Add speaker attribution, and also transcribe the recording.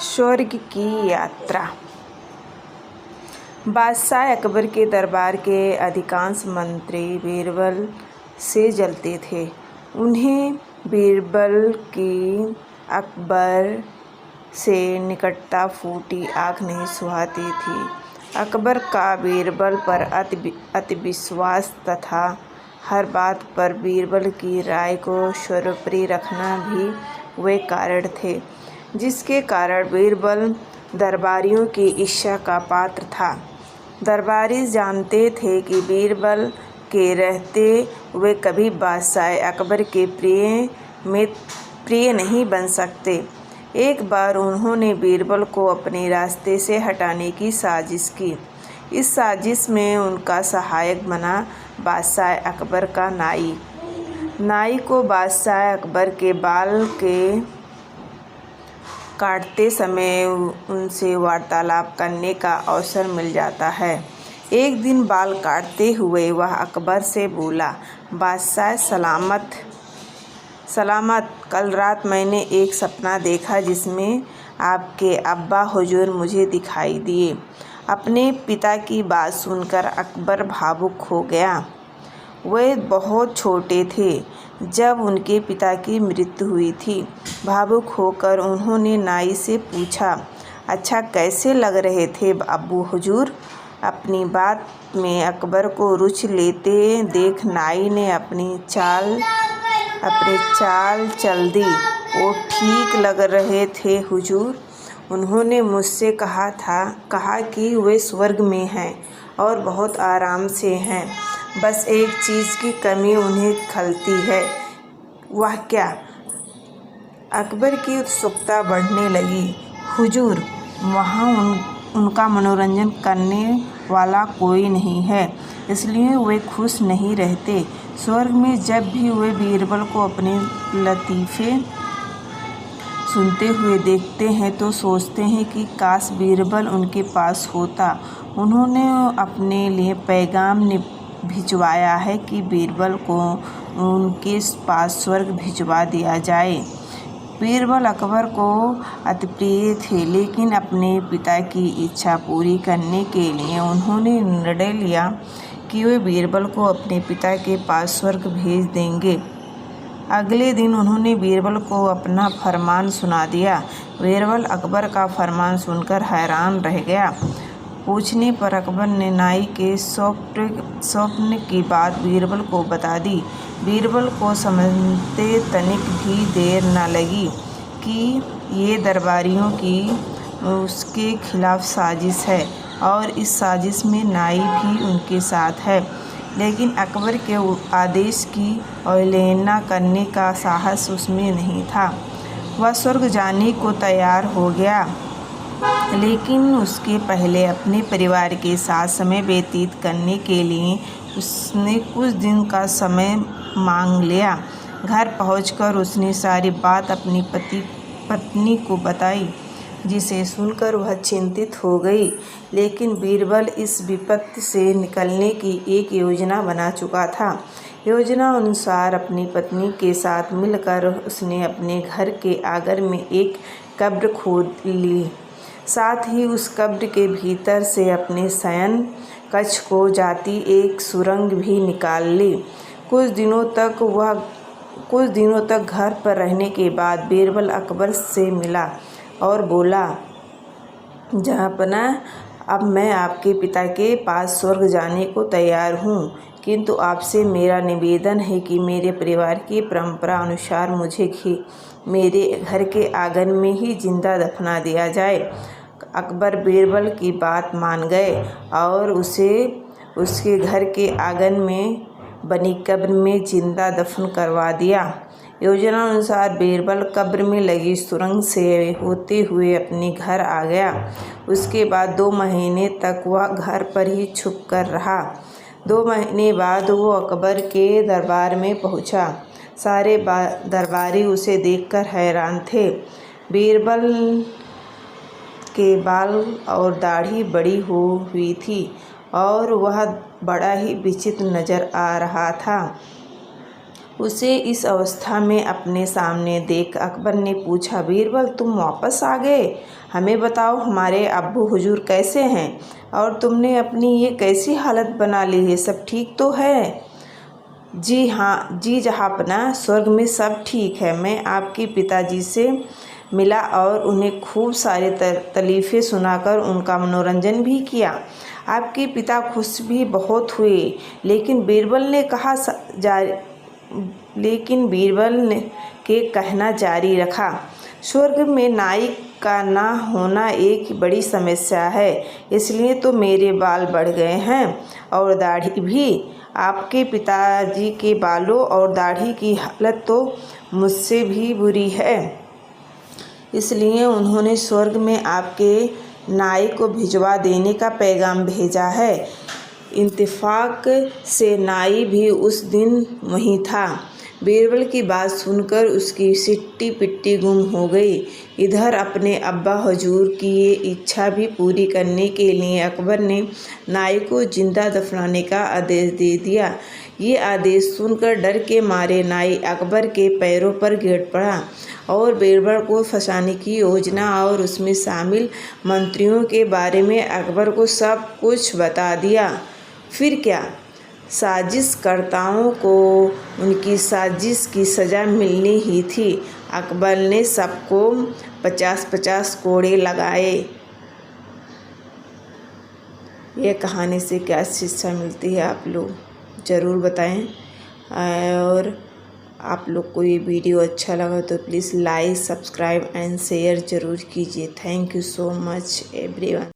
Speaker 1: स्वर्ग की यात्रा। बादशाह अकबर के दरबार के अधिकांश मंत्री बीरबल से जलते थे। उन्हें बीरबल की अकबर से निकटता फूटी आँख नहीं सुहाती थी। अकबर का बीरबल पर अति विश्वास तथा हर बात पर बीरबल की राय को सर्वोपरि रखना भी वे कारण थे, जिसके कारण बीरबल दरबारियों की ईर्ष्या का पात्र था। दरबारी जानते थे कि बीरबल के रहते वे कभी बादशाह अकबर के प्रिय नहीं बन सकते। एक बार उन्होंने बीरबल को अपने रास्ते से हटाने की साजिश की। इस साजिश में उनका सहायक बना बादशाह अकबर का नाई। नाई को बादशाह अकबर के बाल के काटते समय उनसे वार्तालाप करने का अवसर मिल जाता है। एक दिन बाल काटते हुए वह अकबर से बोला, बादशाह सलामत, कल रात मैंने एक सपना देखा जिसमें आपके अब्बा हुजूर मुझे दिखाई दिए। अपने पिता की बात सुनकर अकबर भावुक हो गया। वे बहुत छोटे थे जब उनके पिता की मृत्यु हुई थी। भावुक होकर उन्होंने नाई से पूछा, अच्छा कैसे लग रहे थे अब्बू हुजूर? अपनी बात में अकबर को रुचि लेते देख नाई ने अपनी चाल चल दी। वो ठीक लग रहे थे हुजूर। उन्होंने मुझसे कहा कि वे स्वर्ग में हैं और बहुत आराम से हैं। बस एक चीज़ की कमी उन्हें खलती है। वह क्या? अकबर की उत्सुकता बढ़ने लगी। हुजूर, वहाँ उनका मनोरंजन करने वाला कोई नहीं है, इसलिए वे खुश नहीं रहते। स्वर्ग में जब भी वे बीरबल को अपने लतीफ़े सुनते हुए देखते हैं तो सोचते हैं कि काश बीरबल उनके पास होता। उन्होंने अपने लिए पैगाम भिजवाया है कि बीरबल को उनके पास स्वर्ग भिजवा दिया जाए। बीरबल अकबर को अति प्रिय थे, लेकिन अपने पिता की इच्छा पूरी करने के लिए उन्होंने निर्णय लिया कि वे बीरबल को अपने पिता के पास स्वर्ग भेज देंगे। अगले दिन उन्होंने बीरबल को अपना फरमान सुना दिया। बीरबल अकबर का फरमान सुनकर हैरान रह गया। पूछने पर अकबर ने नाई के स्वप्न की बात बीरबल को बता दी। बीरबल को समझते तनिक भी देर न लगी कि ये दरबारियों की उसके खिलाफ साजिश है और इस साजिश में नाई भी उनके साथ है। लेकिन अकबर के आदेश की अवहेलना करने का साहस उसमें नहीं था। वह स्वर्ग जाने को तैयार हो गया, लेकिन उसके पहले अपने परिवार के साथ समय व्यतीत करने के लिए उसने कुछ दिन का समय मांग लिया। घर पहुंचकर उसने सारी बात अपनी पत्नी को बताई, जिसे सुनकर वह चिंतित हो गई। लेकिन बीरबल इस विपत्ति से निकलने की एक योजना बना चुका था। योजना अनुसार अपनी पत्नी के साथ मिलकर उसने अपने घर के आंगन में एक कब्र खोद ली। साथ ही उस कब्र के भीतर से अपने शयन कक्ष को जाती एक सुरंग भी निकाल ली। कुछ दिनों तक घर पर रहने के बाद बीरबल अकबर से मिला और बोला, जहाँपना, अब मैं आपके पिता के पास स्वर्ग जाने को तैयार हूँ, किंतु आपसे मेरा निवेदन है कि मेरे परिवार की परंपरा अनुसार मुझे मेरे घर के आंगन में ही जिंदा दफना दिया जाए। अकबर बीरबल की बात मान गए और उसे उसके घर के आंगन में बनी कब्र में जिंदा दफन करवा दिया। योजना अनुसार बीरबल कब्र में लगी सुरंग से होते हुए अपने घर आ गया। उसके बाद 2 महीने तक वह घर पर ही छुप कर रहा। 2 महीने बाद वो अकबर के दरबार में पहुंचा। सारे दरबारी उसे देखकर हैरान थे। बीरबल के बाल और दाढ़ी बड़ी हुई थी और वह बड़ा ही विचित्र नजर आ रहा था। उसे इस अवस्था में अपने सामने देख अकबर ने पूछा, बीरबल तुम वापस आ गए? हमें बताओ हमारे अब्बू हुजूर कैसे हैं और तुमने अपनी ये कैसी हालत बना ली है, सब ठीक तो है? जी हाँ जी जहाँपनाह, स्वर्ग में सब ठीक है। मैं आपके पिताजी से मिला और उन्हें खूब सारे तलीफ़े सुनाकर उनका मनोरंजन भी किया। आपके पिता खुश भी बहुत हुए। लेकिन बीरबल ने के कहना जारी रखा, स्वर्ग में नाई का ना होना एक बड़ी समस्या है, इसलिए तो मेरे बाल बढ़ गए हैं और दाढ़ी भी। आपके पिताजी के बालों और दाढ़ी की हालत तो मुझसे भी बुरी है, इसलिए उन्होंने स्वर्ग में आपके नाई को भिजवा देने का पैगाम भेजा है। इत्तेफाक से नाई भी उस दिन वहीं था। बीरबल की बात सुनकर उसकी सिट्टी पिट्टी गुम हो गई। इधर अपने अब्बा हुजूर की ये इच्छा भी पूरी करने के लिए अकबर ने नाई को जिंदा दफनाने का आदेश दे दिया। ये आदेश सुनकर डर के मारे नाई अकबर के पैरों पर गिर पड़ा और बीरबल को फंसाने की योजना और उसमें शामिल मंत्रियों के बारे में अकबर को सब कुछ बता दिया। फिर क्या, साजिशकर्ताओं को उनकी साजिश की सज़ा मिलनी ही थी। अकबर ने सबको 50-50 कोड़े लगाए। यह कहानी से क्या शिक्षा मिलती है आप लोग ज़रूर बताएं। और आप लोग को ये वीडियो अच्छा लगा तो please like, subscribe and share ज़रूर कीजिए। Thank you so much everyone.